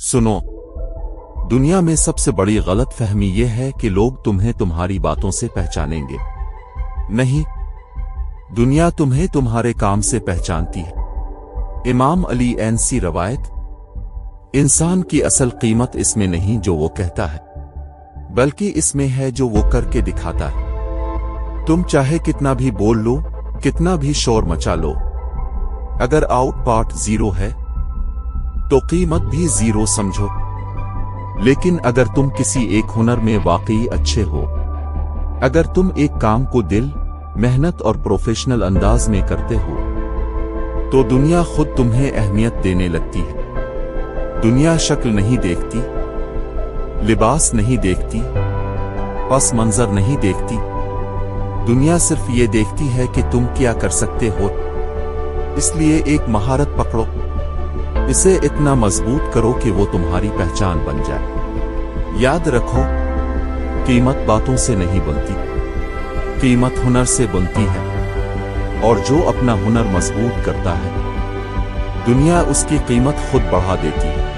सुनो, दुनिया में सबसे बड़ी गलत फहमी यह है कि लोग तुम्हें तुम्हारी बातों से पहचानेंगे। नहीं, दुनिया तुम्हें तुम्हारे काम से पहचानती है। इमाम अली एनसी रवायत। इंसान की असल कीमत इसमें नहीं जो वो कहता है, बल्कि इसमें है जो वो करके दिखाता है। तुम चाहे कितना भी बोल लो, कितना भी शोर मचा लो, अगर आउटपुट जीरो है तो कीमत भी जीरो समझो। लेकिन अगर तुम किसी एक हुनर में वाकई अच्छे हो, अगर तुम एक काम को दिल, मेहनत और प्रोफेशनल अंदाज में करते हो, तो दुनिया खुद तुम्हें अहमियत देने लगती है। दुनिया शक्ल नहीं देखती, लिबास नहीं देखती, पस मंजर नहीं देखती। दुनिया सिर्फ ये देखती है कि तुम क्या कर सकते हो। इसलिए एक महारत पकड़ो, इसे इतना मजबूत करो कि वो तुम्हारी पहचान बन जाए। याद रखो, कीमत बातों से नहीं बनती, कीमत हुनर से बनती है। और जो अपना हुनर मजबूत करता है, दुनिया उसकी कीमत खुद बढ़ा देती है।